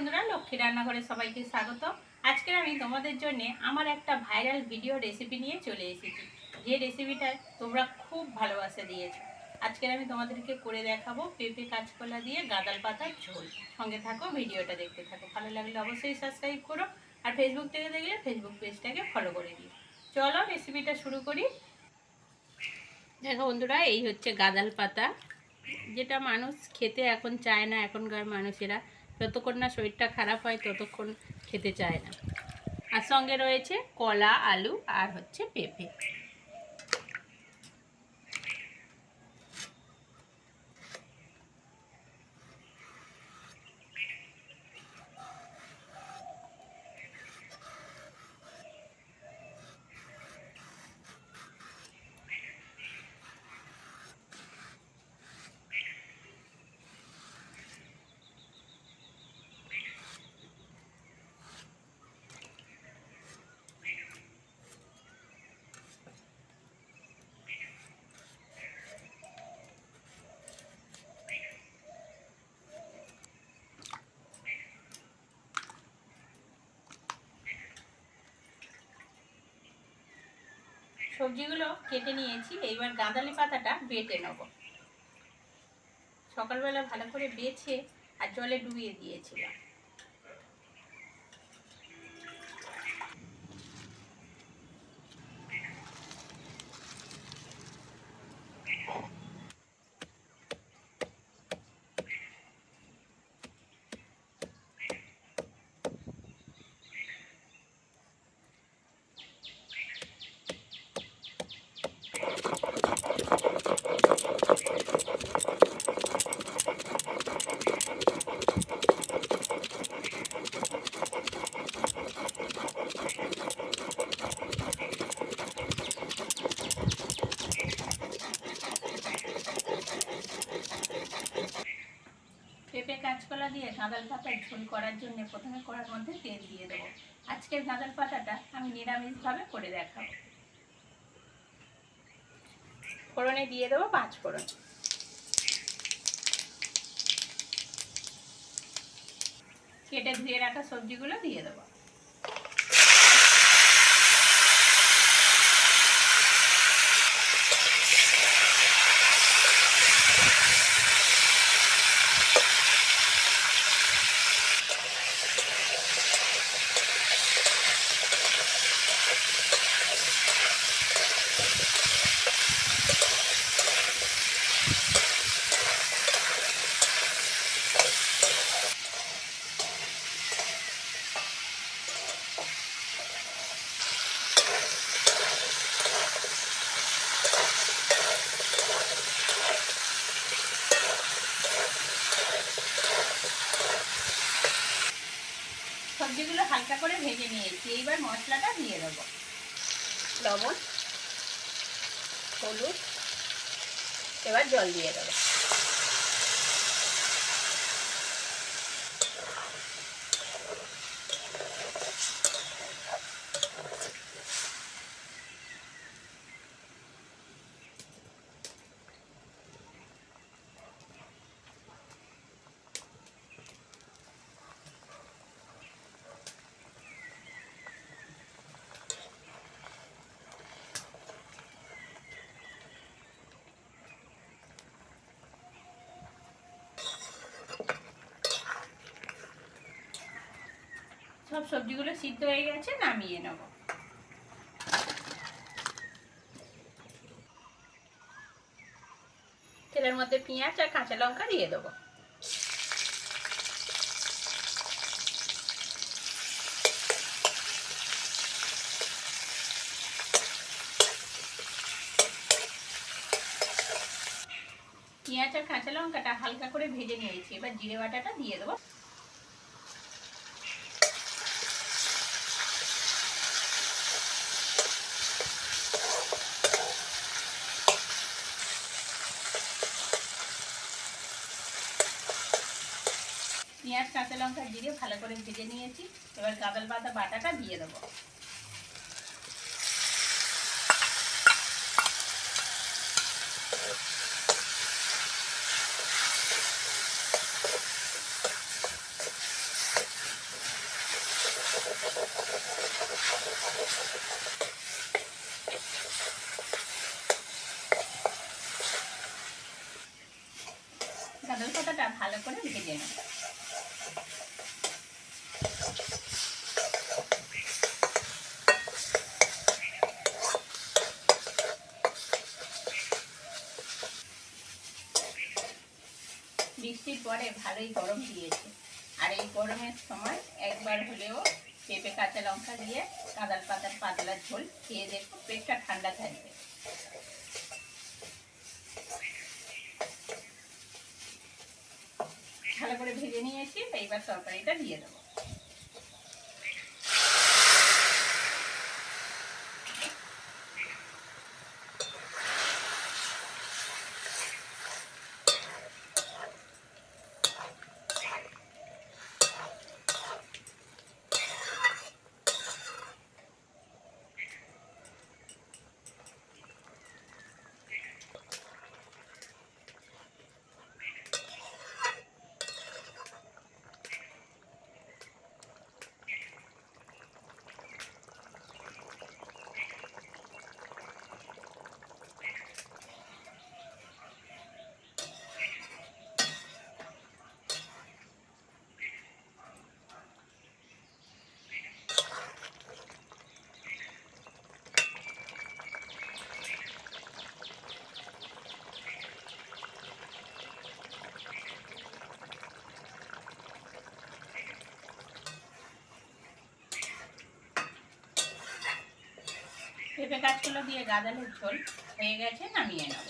বন্ধুরা, লক্ষ্মী রান্নাঘরে সবাইকে স্বাগত। আজকে আমি তোমাদের জন্য আমার একটা ভাইরাল ভিডিও রেসিপি নিয়ে চলে এসেছি, যে রেসিপিটা তোমরা খুব ভালোবাসা দিয়েছো। আজকে আমি তোমাদেরকে করে দেখাবো পেঁপে কাঁচকলা দিয়ে গাঁদাল পাতার ঝোল। সঙ্গে থাকো, ভিডিওটা দেখতে থাকো। ভালো লাগলে অবশ্যই সাবস্ক্রাইব করো, আর ফেসবুক থেকে দেখলে ফেসবুক পেজটাকে ফলো করে দিও। চলো রেসিপিটা শুরু করি। দেখো বন্ধুরা, এই হচ্ছে গাঁদাল পাতা, যেটা মানুষ খেতে এখন চায় না। এখনকার মানুষেরা যতক্ষণ না শরীরটা খারাপ হয় ততক্ষণ খেতে চায় না। আর সঙ্গে রয়েছে কলা, আলু আর হচ্ছে পেঁপে। সবজিগুলো কেটে নিয়েছি, এইবার গাঁদালি পাতাটা বেটে নেব। সকালবেলা ভালো করে বেছে আর জলে ডুবিয়ে দিয়েছিলাম। পেঁপে কাঁচকলা দিয়ে গাঁদাল পাতার ঝোল করার জন্য প্রথমে কড়ার মধ্যে তেল দিয়ে দেবো। আজকের গাঁদাল পাতাটা আমি নিরামিষভাবে করে দেখাবো। ফোড়নে দিয়ে দেবো 5 ফোড়ন। কেটে ধুয়ে রাখা সবজিগুলো দিয়ে দেবো। সবজিগুলো হালকা করে ভেজে নিয়েছি, এইবার মশলাটা দিয়ে দেবো। লবণ, হলুদ, এবার জল দিয়ে দেবো। সব সবজিগুলো সিদ্ধ হয়ে গেছে, নামিয়ে নেব। তেলের মধ্যে পেঁয়াজ আর কাঁচা লঙ্কা দিয়ে দেবো। পেঁয়াজ আর কাঁচা লঙ্কাটা হালকা করে ভেজে নিয়েছি, এবার জিরে বাটাটা দিয়ে দেবো। পেঁয়াজ, কাঁচা লঙ্কা, জিরে ভালো করে ভেজে নিয়েছি, এবার গাঁদাল পাতা বাটাটা দিয়ে দেবো। গাজর পাতাটা ভালো করে ভেজে নেব। বৃষ্টির পরে ভালোই গরম দিয়েছে, আর এই গরমের সময় একবার হলেও পেঁপে কাঁচা লঙ্কা দিয়ে কাঁদাল পাতার পাতলা ঝোল খেয়ে দেখো, পেটটা ঠান্ডা থাকবে। ভালো করে ভেজে নিয়েছি, এইবার তরকারিটা দিয়ে দেবো। পেঁপে গাছগুলো দিয়ে গাজরের ঝোল হয়ে গেছে, নামিয়ে নেব।